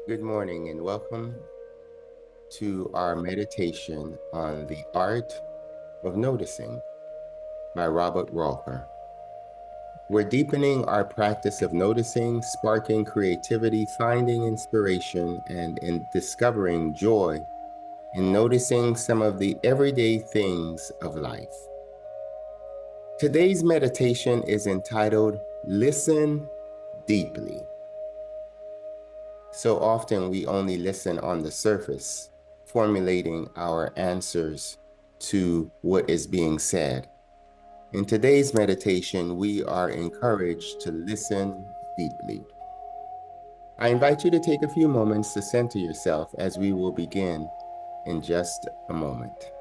Good morning and welcome to our meditation on the art of noticing by Robert Walker. We're deepening our practice of noticing, sparking creativity, finding inspiration, and in discovering joy in noticing some of the everyday things of life. Today's meditation is entitled Listen Deeply. So often we only listen on the surface, formulating our answers to what is being said. In today's meditation, we are encouraged to listen deeply. I invite you to take a few moments to center yourself as we will begin in just a moment.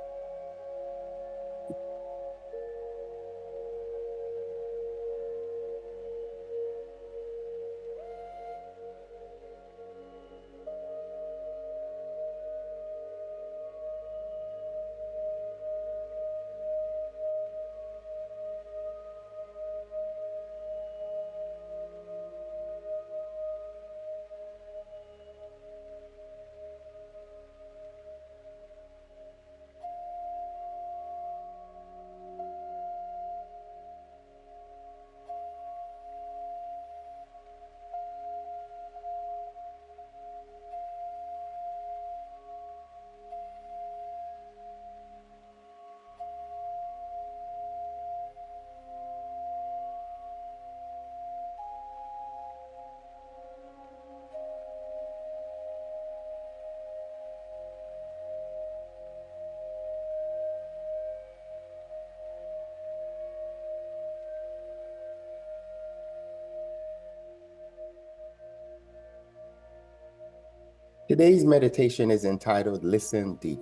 Today's meditation is entitled Listen Deep.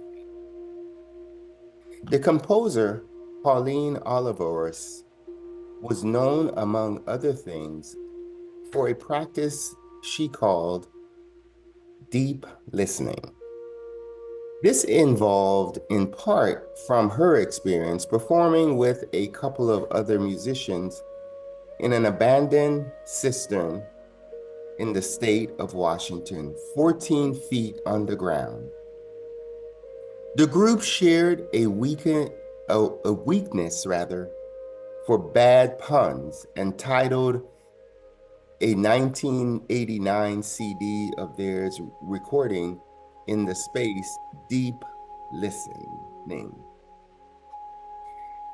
The composer, Pauline Oliveros, was known, among other things, for a practice she called deep listening. This involved, in part from her experience, performing with a couple of other musicians in an abandoned cistern in the state of Washington, 14 feet underground. The group shared a weakness for bad puns and titled a 1989 CD of theirs recording in the space Deep Listening.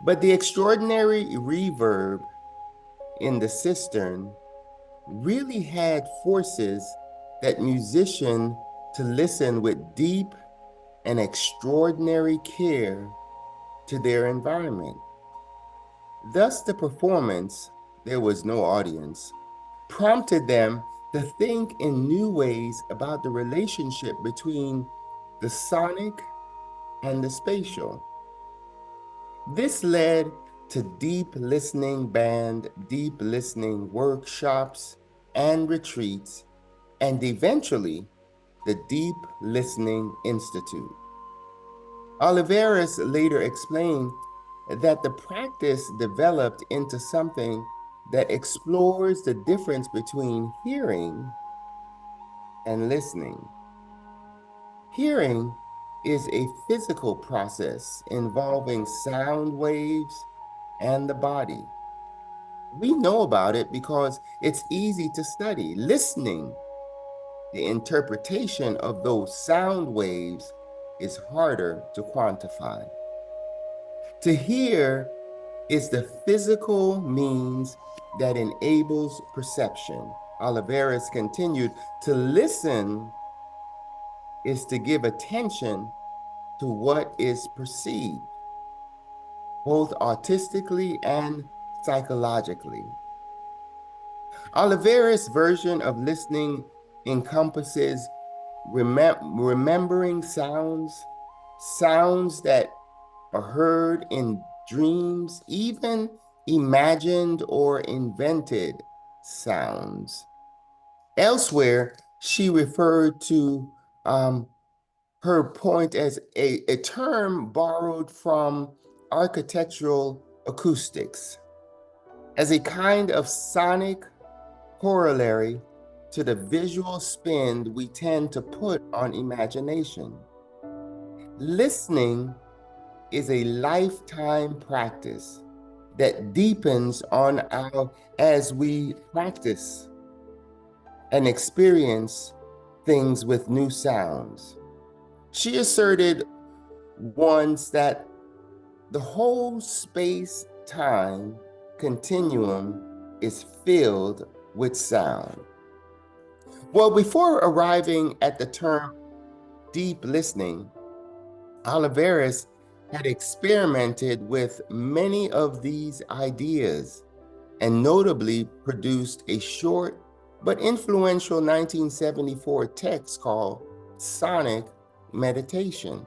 But the extraordinary reverb in the cistern really had forces that musician to listen with deep and extraordinary care to their environment. Thus, the performance, there was no audience, prompted them to think in new ways about the relationship between the sonic and the spatial. This led to deep listening band, deep listening workshops and retreats, and eventually the Deep Listening Institute. Oliveras later explained that the practice developed into something that explores the difference between hearing and listening. Hearing is a physical process involving sound waves and the body. We know about it because it's easy to study. Listening, the interpretation of those sound waves is harder to quantify. To hear is the physical means that enables perception. Oliveras continued, to listen is to give attention to what is perceived, both artistically and psychologically. Oliveras' version of listening encompasses remembering sounds, sounds that are heard in dreams, even imagined or invented sounds. Elsewhere, she referred to her point as a term borrowed from architectural acoustics as a kind of sonic corollary to the visual spin we tend to put on imagination. Listening is a lifetime practice that deepens on as we practice and experience things with new sounds. She asserted once that the whole space-time continuum is filled with sound. Well, before arriving at the term deep listening, Oliveras had experimented with many of these ideas and notably produced a short but influential 1974 text called Sonic Meditation,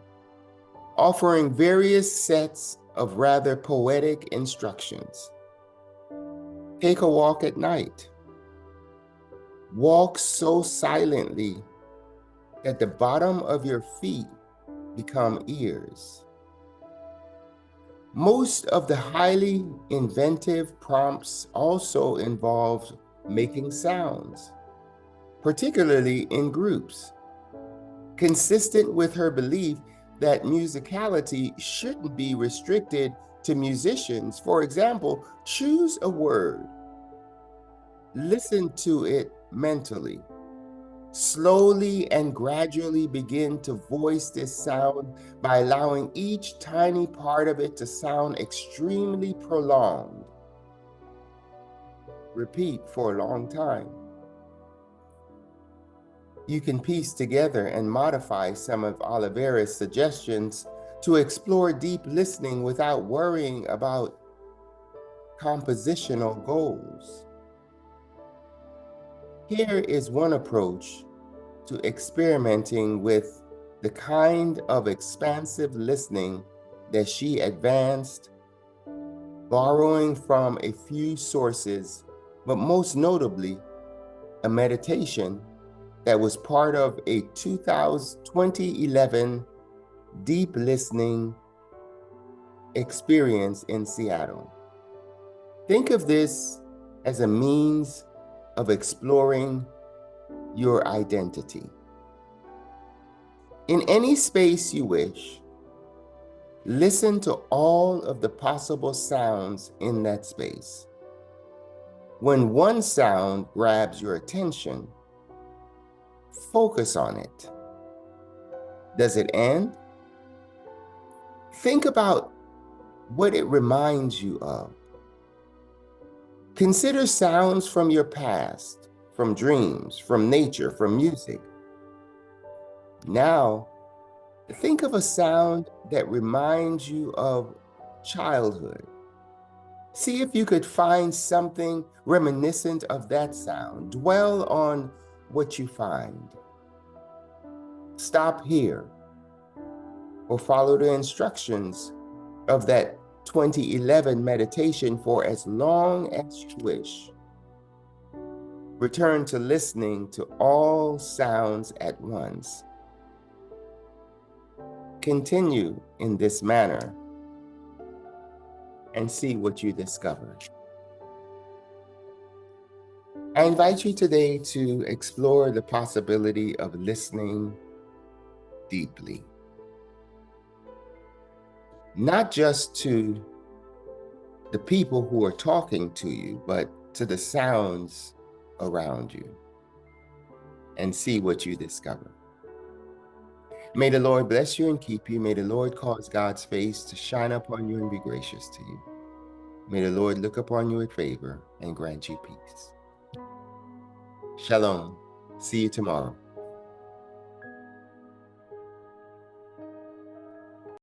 offering various sets of rather poetic instructions. Take a walk at night. Walk so silently that the bottom of your feet become ears. Most of the highly inventive prompts also involve making sounds, particularly in groups, consistent with her belief that musicality shouldn't be restricted to musicians. For example, choose a word, listen to it mentally, slowly and gradually begin to voice this sound by allowing each tiny part of it to sound extremely prolonged. Repeat for a long time. You can piece together and modify some of Oliveras' suggestions to explore deep listening without worrying about compositional goals. Here is one approach to experimenting with the kind of expansive listening that she advanced, borrowing from a few sources, but most notably, a meditation that was part of a 2011 deep listening experience in Seattle. Think of this as a means of exploring your identity. In any space you wish, listen to all of the possible sounds in that space. When one sound grabs your attention, focus on it. Does it end? Think about what it reminds you of. Consider sounds from your past, from dreams, from nature, from music. Now, think of a sound that reminds you of childhood. See if you could find something reminiscent of that sound. Dwell on what you find. Stop here or follow the instructions of that 2011 meditation for as long as you wish. Return to listening to all sounds at once. Continue in this manner and see what you discover. I invite you today to explore the possibility of listening deeply. Not just to the people who are talking to you, but to the sounds around you, and see what you discover. May the Lord bless you and keep you. May the Lord cause God's face to shine upon you and be gracious to you. May the Lord look upon you with favor and grant you peace. Shalom. See you tomorrow.